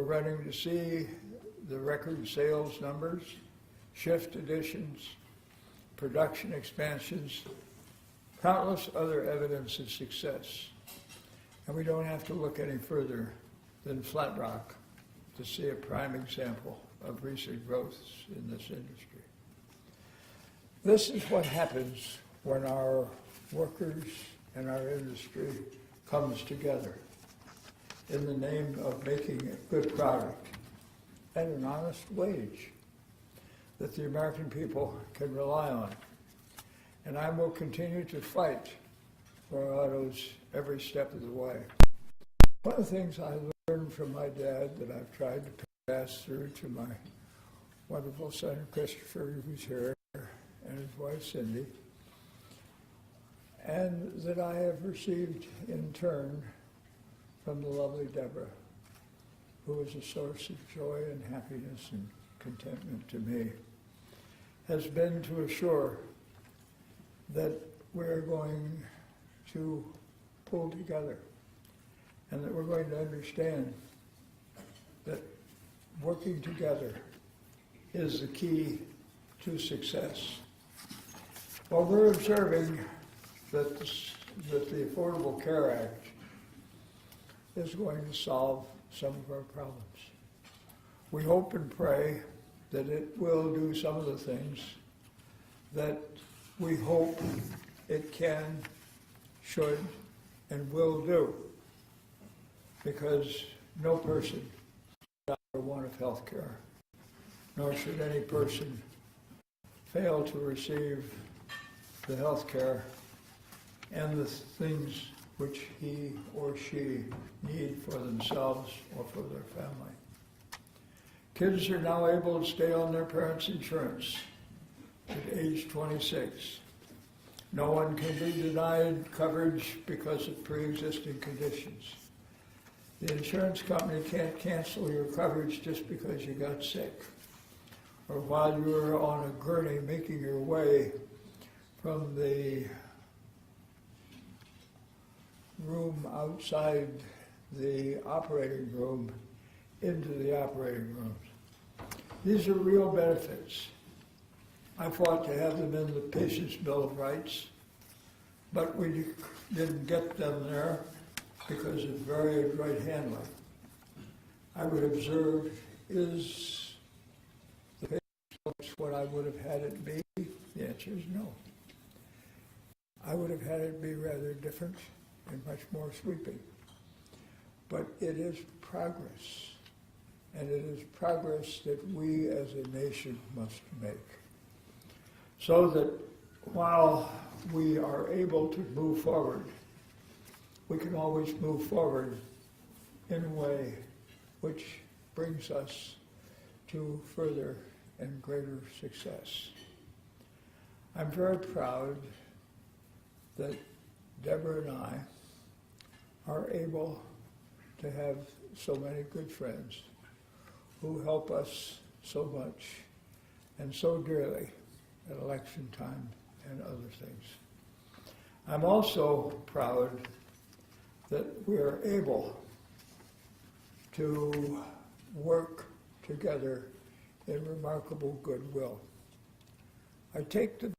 running to see the record sales numbers, shift additions, production expansions, countless other evidence of success. And we don't have to look any further than Flat Rock to see a prime example of recent growth in this industry. This is what happens when our workers and our industry comes together in the name of making a good product at an honest wage that the American people can rely on. And I will continue to fight for autos every step of the way. One of the things I learned from my dad that I've tried to pass through to my wonderful son Christopher, who's here, and his wife Cindy, and that I have received in turn from the lovely Deborah, who is a source of joy and happiness and contentment to me, has been to assure that we're going to pull together and that we're going to understand that working together is the key to success. Well, we're observing that the Affordable Care Act is going to solve some of our problems. We hope and pray that it will do some of the things that we hope it can, should, and will do, because no person should ever want of health care, nor should any person fail to receive the health care and the things which he or she need for themselves or for their family. Kids are now able to stay on their parents' insurance at age 26. No one can be denied coverage because of pre-existing conditions. The insurance company can't cancel your coverage just because you got sick, or while you were on a gurney making your way from the room outside the operating room into the operating rooms. These are real benefits. I fought to have them in the Patient's Bill of Rights, but we didn't get them there because of varied right handling. I would observe, is the Patient's Bill what I would have had it be? The answer is no. I would have had it be rather different and much more sweeping. But it is progress, and it is progress that we as a nation must make. So that while we are able to move forward, we can always move forward in a way which brings us to further and greater success. I'm very proud that Deborah and I are able to have so many good friends who help us so much and so dearly at election time and other things. I'm also proud that we are able to work together in remarkable goodwill. I take the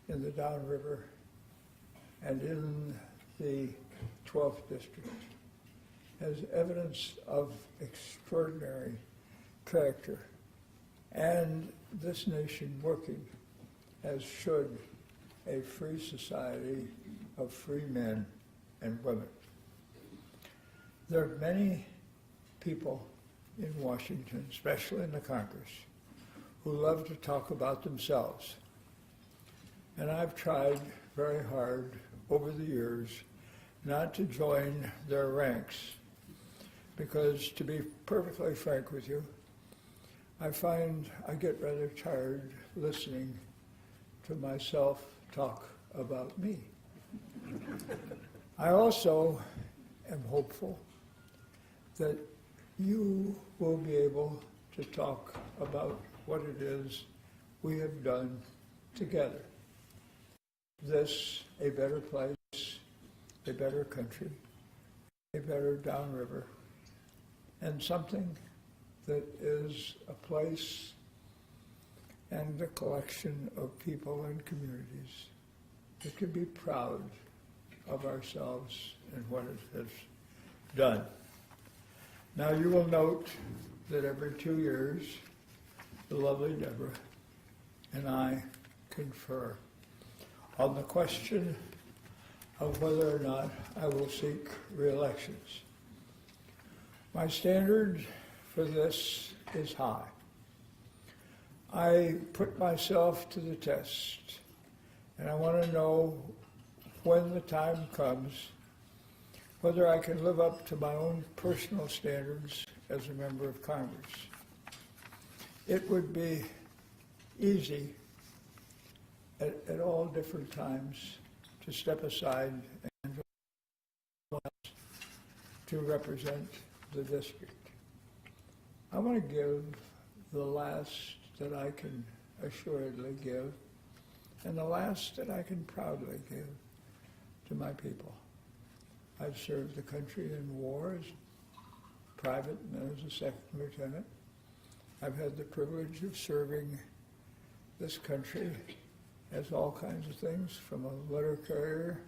in the downriver and in the 12th district as evidence of extraordinary character, and this nation working as should a free society of free men and women. There are many people in Washington, especially in the Congress, who love to talk about themselves. And I've tried very hard over the years not to join their ranks, because to be perfectly frank with you, I find I get rather tired listening to myself talk about me. I also am hopeful that you will be able to talk about what it is we have done together. This a better place, a better country, a better downriver, and something that is a place and a collection of people and communities that can be proud of ourselves and what it has done. Now you will note that every 2 years, the lovely Deborah and I confer on the question of whether or not I will seek re-elections. My standard for this is high. I put myself to the test, and I want to know when the time comes whether I can live up to my own personal standards as a member of Congress. It would be easy at all different times to step aside and to represent the district. I want to give the last that I can assuredly give, and the last that I can proudly give to my people. I've served the country in war as private and as a second lieutenant. I've had the privilege of serving this country as all kinds of things, from a letter carrier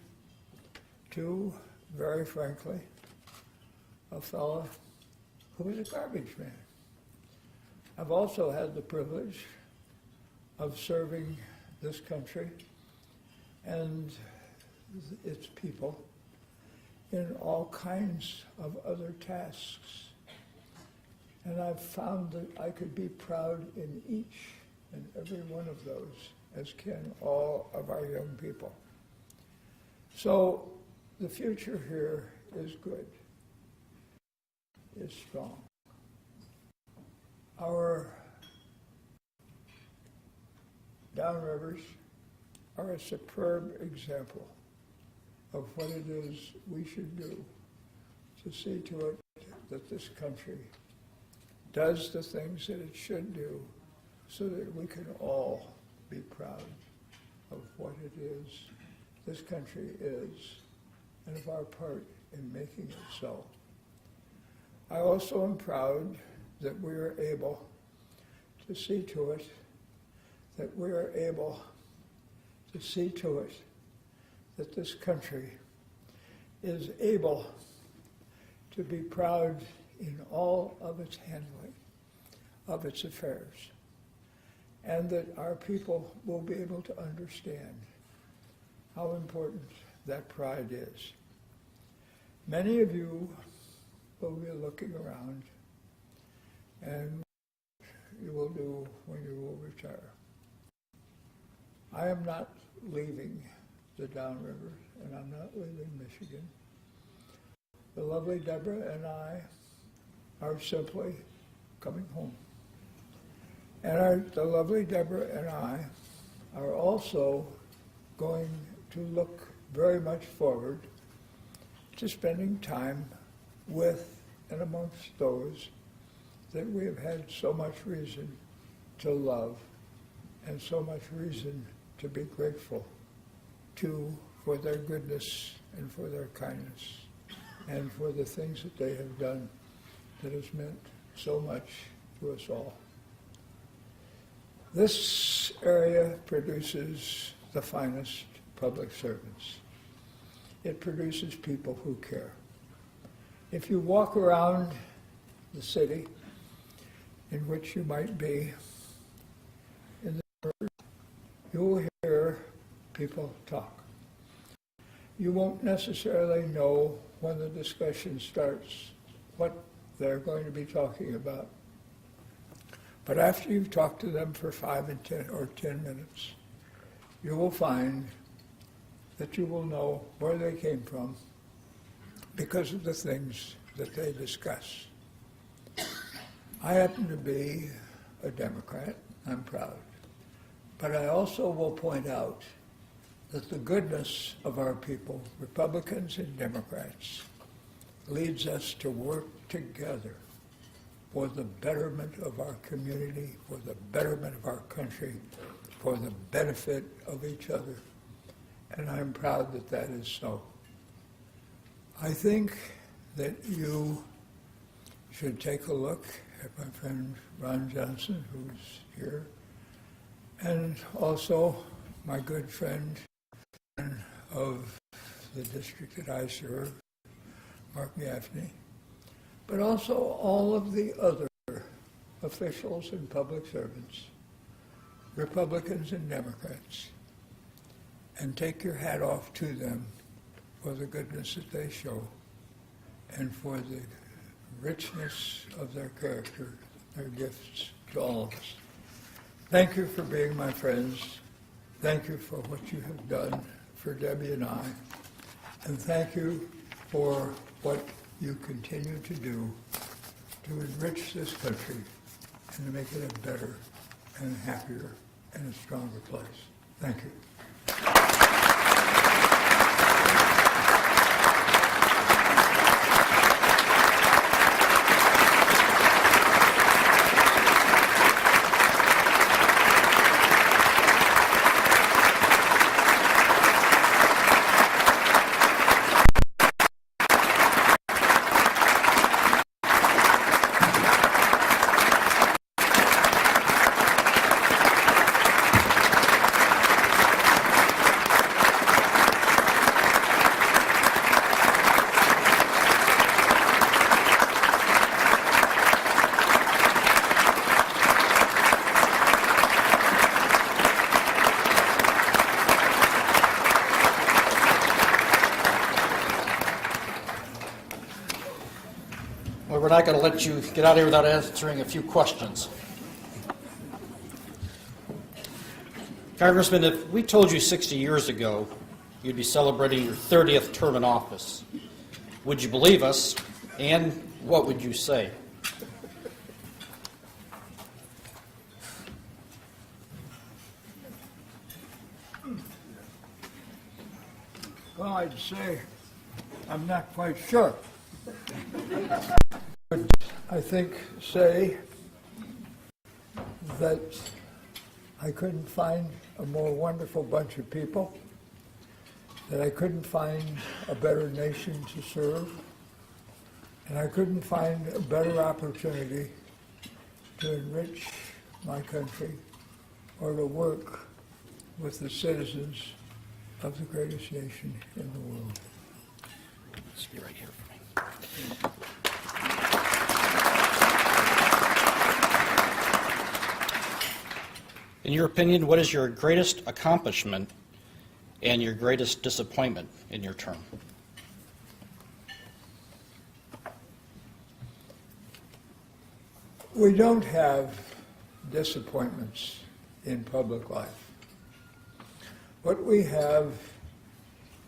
to, very frankly, a fellow who was a garbage man. I've also had the privilege of serving this country and its people in all kinds of other tasks. And I've found that I could be proud in each and every one of those, as can all of our young people. So the future here is good, is strong. Our downrivers are a superb example of what it is we should do to see to it that this country does the things that it should do so that we can all be proud of what it is this country is and of our part in making it so. I also am proud that we are able to see to it that we are able to see to it that this country is able to be proud in all of its handling of its affairs, and that our people will be able to understand how important that pride is. Many of you will be looking around, and you will do when you will retire. I am not leaving the downriver, and I'm not leaving Michigan. The lovely Deborah and I are simply coming home. And the lovely Deborah and I are also going to look very much forward to spending time with and amongst those that we have had so much reason to love and so much reason to be grateful to for their goodness and for their kindness and for the things that they have done that has meant so much to us all. This area produces the finest public servants. It produces people who care. If you walk around the city in which you might be, in the you will hear people talk. You won't necessarily know when the discussion starts what they're going to be talking about. But after you've talked to them for 5 and 10 or 10 minutes, you will find that you will know where they came from because of the things that they discuss. I happen to be a Democrat, I'm proud, but I also will point out that the goodness of our people, Republicans and Democrats, leads us to work together for the betterment of our community, for the betterment of our country, for the benefit of each other. And I'm proud that that is so. I think that you should take a look at my friend Ron Johnson, who's here, and also my good friend of the district that I serve, Mark Gaffney, but also all of the other officials and public servants, Republicans and Democrats, and take your hat off to them for the goodness that they show and for the richness of their character, their gifts to all of us. Thank you for being my friends. Thank you for what you have done for Debbie and I. And thank you for what you continue to do to enrich this country and to make it a better and a happier and a stronger place. Thank you. We're not going to let you get out of here without answering a few questions. Congressman, if we told you 60 years ago you'd be celebrating your 30th term in office, would you believe us, and what would you say? Well, I'd say I'm not quite sure. I think say that I couldn't find a more wonderful bunch of people, that I couldn't find a better nation to serve, and I couldn't find a better opportunity to enrich my country or to work with the citizens of the greatest nation in the world. Let's be right here for me. In your opinion, what is your greatest accomplishment and your greatest disappointment in your term? We don't have disappointments in public life. What we have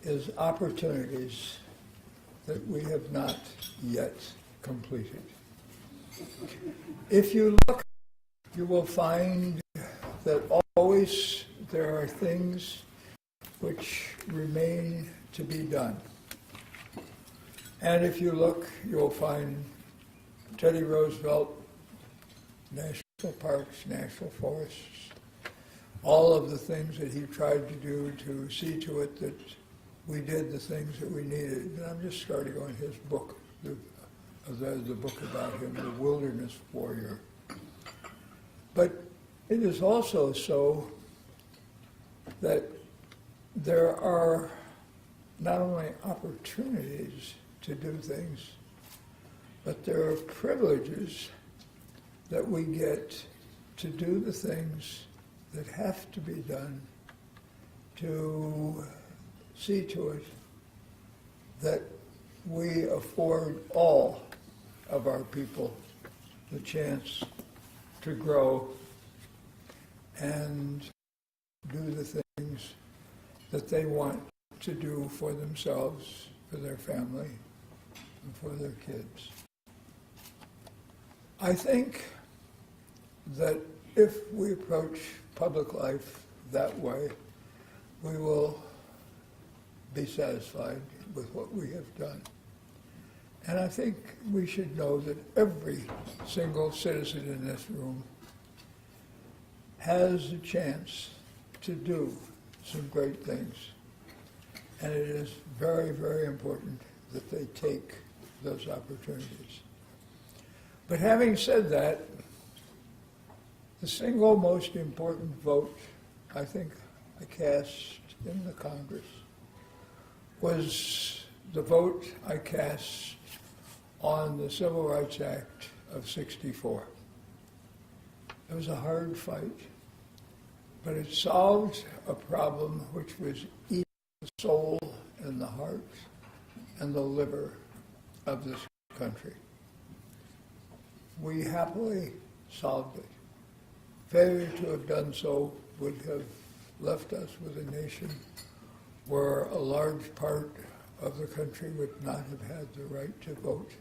is opportunities that we have not yet completed. If you look, you will find that always there are things which remain to be done. And if you look, you'll find Teddy Roosevelt, national parks, national forests, all of the things that he tried to do to see to it that we did the things that we needed. And I'm just starting on his book, the book about him, The Wilderness Warrior. But it is also so that there are not only opportunities to do things, but there are privileges that we get to do the things that have to be done to see to it that we afford all of our people the chance to grow and do the things that they want to do for themselves, for their family, and for their kids. I think that if we approach public life that way, we will be satisfied with what we have done. And I think we should know that every single citizen in this room has a chance to do some great things. And it is very, very important that they take those opportunities. But having said that, the single most important vote I think I cast in the Congress was the vote I cast on the Civil Rights Act of '64. It was a hard fight, but it solved a problem which was eating the soul and the heart and the liver of this country. We happily solved it. Failure to have done so would have left us with a nation where a large part of the country would not have had the right to vote.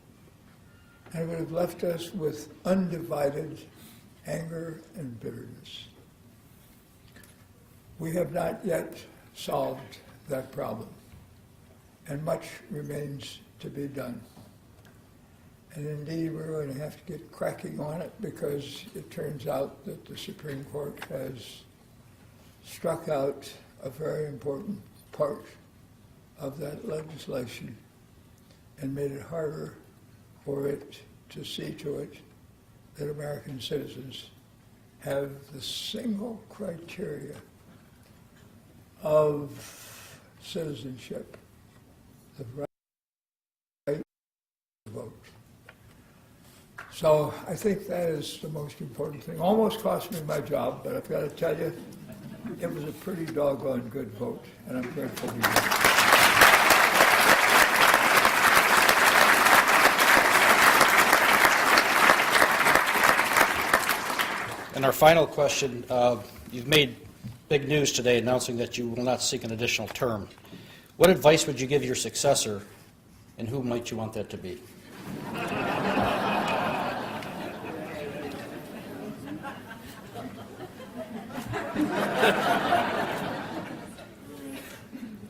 And it would have left us with undivided anger and bitterness. We have not yet solved that problem, and much remains to be done. And indeed, we're going to have to get cracking on it because it turns out that the Supreme Court has struck out a very important part of that legislation and made it harder for it to see to it that American citizens have the single criteria of citizenship, the right to vote. So I think that is the most important thing. Almost cost me my job, but I've got to tell you, it was a pretty doggone good vote, and I'm grateful to you. And our final question, you've made big news today announcing that you will not seek an additional term. What advice would you give your successor, and who might you want that to be?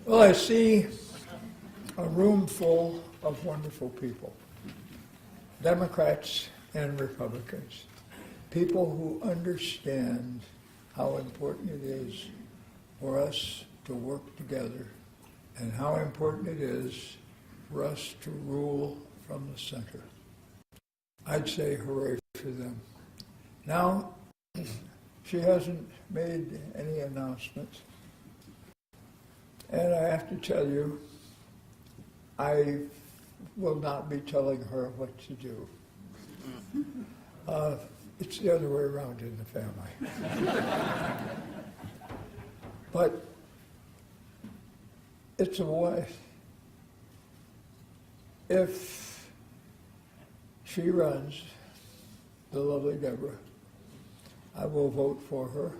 Well, I see a room full of wonderful people, Democrats and Republicans, people who understand how important it is for us to work together and how important it is for us to rule from the center. I'd say hooray for them. Now, she hasn't made any announcements. And I have to tell you, I will not be telling her what to do. It's the other way around in the family. But it's a way. If she runs, the lovely Deborah, I will vote for her.